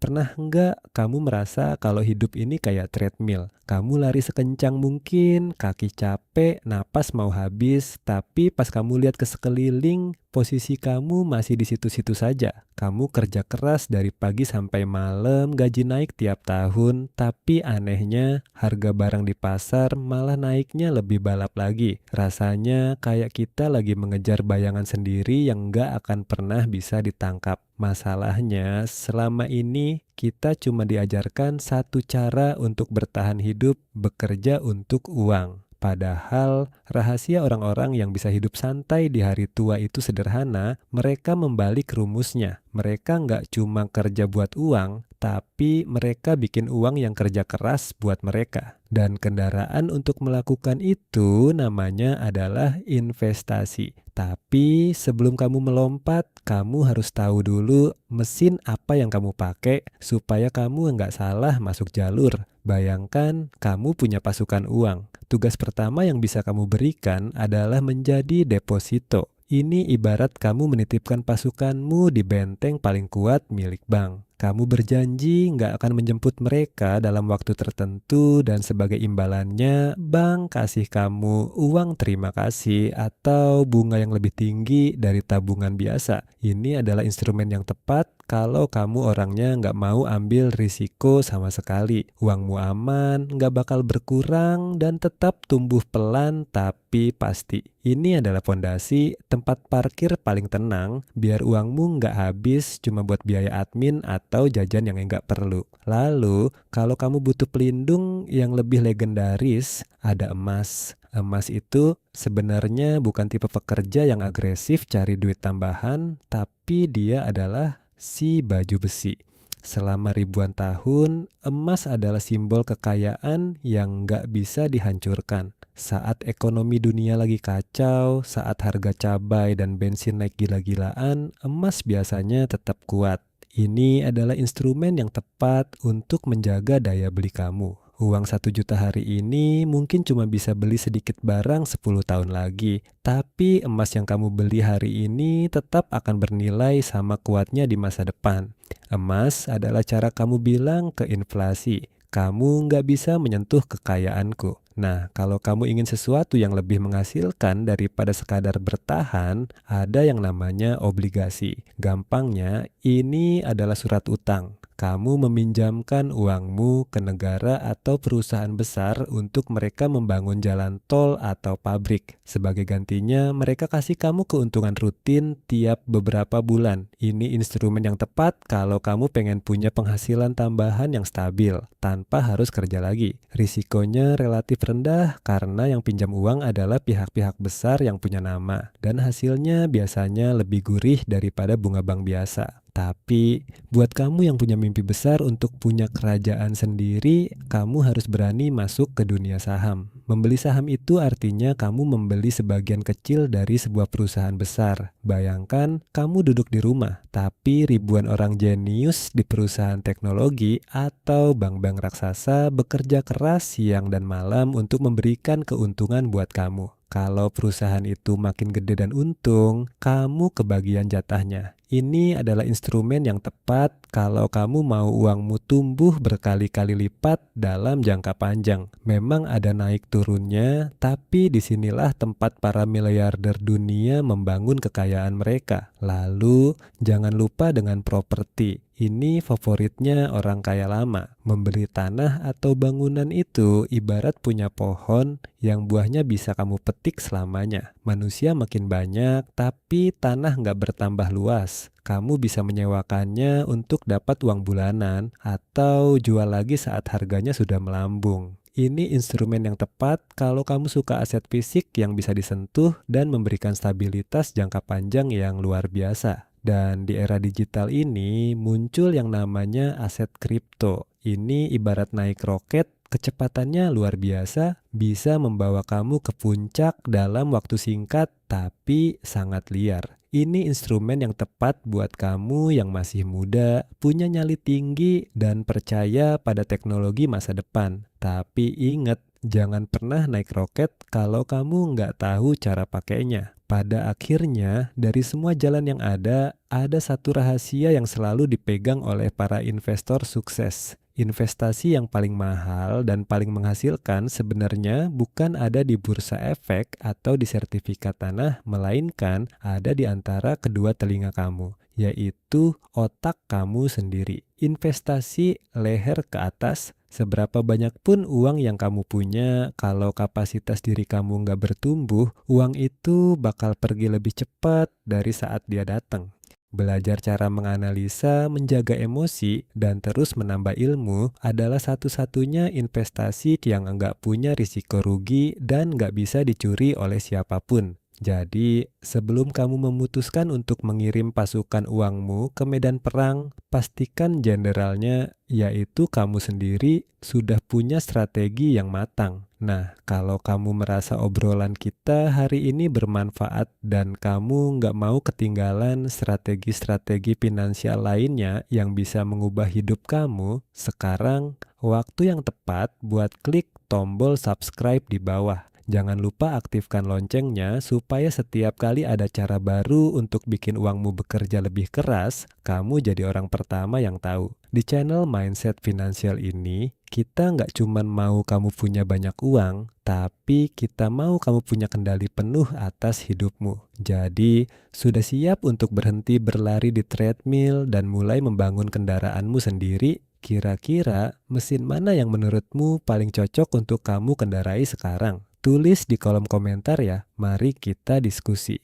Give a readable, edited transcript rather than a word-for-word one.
Pernah enggak kamu merasa kalau hidup ini kayak treadmill? Kamu lari sekencang mungkin, kaki capek, napas mau habis, tapi pas kamu lihat ke sekeliling, posisi kamu masih di situ-situ saja. Kamu kerja keras dari pagi sampai malam, gaji naik tiap tahun, tapi anehnya harga barang di pasar malah naiknya lebih balap lagi. Rasanya kayak kita lagi mengejar bayangan sendiri yang nggak akan pernah bisa ditangkap. Masalahnya, selama ini kita cuma diajarkan satu cara untuk bertahan hidup, bekerja untuk uang. Padahal rahasia orang-orang yang bisa hidup santai di hari tua itu sederhana, mereka membalik rumusnya. Mereka nggak cuma kerja buat uang, tapi mereka bikin uang yang kerja keras buat mereka. Dan kendaraan untuk melakukan itu namanya adalah investasi. Tapi sebelum kamu melompat, kamu harus tahu dulu mesin apa yang kamu pakai supaya kamu nggak salah masuk jalur. Bayangkan kamu punya pasukan uang. Tugas pertama yang bisa kamu berikan adalah menjadi deposito. Ini ibarat kamu menitipkan pasukanmu di benteng paling kuat milik bank. Kamu berjanji nggak akan menjemput mereka dalam waktu tertentu dan sebagai imbalannya, bank kasih kamu uang terima kasih atau bunga yang lebih tinggi dari tabungan biasa. Ini adalah instrumen yang tepat kalau kamu orangnya nggak mau ambil risiko sama sekali. Uangmu aman, nggak bakal berkurang dan tetap tumbuh pelan tapi pasti. Ini adalah fondasi tempat parkir paling tenang biar uangmu nggak habis cuma buat biaya admin atau jajan yang nggak perlu. Lalu, kalau kamu butuh pelindung yang lebih legendaris, ada emas. Emas itu sebenarnya bukan tipe pekerja yang agresif cari duit tambahan, tapi dia adalah si baju besi. Selama ribuan tahun, emas adalah simbol kekayaan yang nggak bisa dihancurkan. Saat ekonomi dunia lagi kacau, saat harga cabai dan bensin naik gila-gilaan, emas biasanya tetap kuat. Ini adalah instrumen yang tepat untuk menjaga daya beli kamu. Uang 1 juta hari ini mungkin cuma bisa beli sedikit barang 10 tahun lagi. Tapi emas yang kamu beli hari ini tetap akan bernilai sama kuatnya di masa depan. Emas adalah cara kamu bilang ke inflasi, kamu nggak bisa menyentuh kekayaanku. Nah, kalau kamu ingin sesuatu yang lebih menghasilkan daripada sekadar bertahan, ada yang namanya obligasi. Gampangnya, ini adalah surat utang. Kamu meminjamkan uangmu ke negara atau perusahaan besar untuk mereka membangun jalan tol atau pabrik. Sebagai gantinya, mereka kasih kamu keuntungan rutin tiap beberapa bulan. Ini instrumen yang tepat kalau kamu pengen punya penghasilan tambahan yang stabil, tanpa harus kerja lagi. Risikonya relatif rendah karena yang pinjam uang adalah pihak-pihak besar yang punya nama, dan hasilnya biasanya lebih gurih daripada bunga bank biasa. Tapi, buat kamu yang punya mimpi besar untuk punya kerajaan sendiri, kamu harus berani masuk ke dunia saham. Membeli saham itu artinya kamu membeli sebagian kecil dari sebuah perusahaan besar. Bayangkan, kamu duduk di rumah, tapi ribuan orang jenius di perusahaan teknologi atau bank-bank raksasa bekerja keras siang dan malam untuk memberikan keuntungan buat kamu. Kalau perusahaan itu makin gede dan untung, kamu kebagian jatahnya. Ini adalah instrumen yang tepat kalau kamu mau uangmu tumbuh berkali-kali lipat dalam jangka panjang. Memang ada naik turunnya, tapi disinilah tempat para miliarder dunia membangun kekayaan mereka. Lalu, jangan lupa dengan properti. Ini favoritnya orang kaya lama. Membeli tanah atau bangunan itu ibarat punya pohon yang buahnya bisa kamu petik selamanya. Manusia makin banyak, tapi tanah nggak bertambah luas. Kamu bisa menyewakannya untuk dapat uang bulanan atau jual lagi saat harganya sudah melambung. Ini instrumen yang tepat kalau kamu suka aset fisik yang bisa disentuh dan memberikan stabilitas jangka panjang yang luar biasa. Dan di era digital ini muncul yang namanya aset kripto. Ini ibarat naik roket, kecepatannya luar biasa, bisa membawa kamu ke puncak dalam waktu singkat tapi sangat liar. Ini instrumen yang tepat buat kamu yang masih muda, punya nyali tinggi, dan percaya pada teknologi masa depan. Tapi ingat, Jangan pernah naik roket kalau kamu nggak tahu cara pakainya. Pada akhirnya, dari semua jalan yang ada satu rahasia yang selalu dipegang oleh para investor sukses. Investasi yang paling mahal dan paling menghasilkan sebenarnya bukan ada di bursa efek atau di sertifikat tanah, melainkan ada di antara kedua telinga kamu, yaitu otak kamu sendiri. Investasi leher ke atas. Seberapa banyak pun uang yang kamu punya, kalau kapasitas diri kamu nggak bertumbuh, uang itu bakal pergi lebih cepat dari saat dia datang. Belajar cara menganalisa, menjaga emosi, dan terus menambah ilmu adalah satu-satunya investasi yang nggak punya risiko rugi dan nggak bisa dicuri oleh siapapun. Jadi, sebelum kamu memutuskan untuk mengirim pasukan uangmu ke medan perang, pastikan jenderalnya, yaitu kamu sendiri, sudah punya strategi yang matang. Nah, kalau kamu merasa obrolan kita hari ini bermanfaat dan kamu nggak mau ketinggalan strategi-strategi finansial lainnya yang bisa mengubah hidup kamu, sekarang waktu yang tepat buat klik tombol subscribe di bawah. Jangan lupa aktifkan loncengnya supaya setiap kali ada cara baru untuk bikin uangmu bekerja lebih keras, kamu jadi orang pertama yang tahu. Di channel Mindset Finansial ini, kita nggak cuma mau kamu punya banyak uang, tapi kita mau kamu punya kendali penuh atas hidupmu. Jadi, sudah siap untuk berhenti berlari di treadmill dan mulai membangun kendaraanmu sendiri? Kira-kira mesin mana yang menurutmu paling cocok untuk kamu kendarai sekarang? Tulis di kolom komentar ya, mari kita diskusi.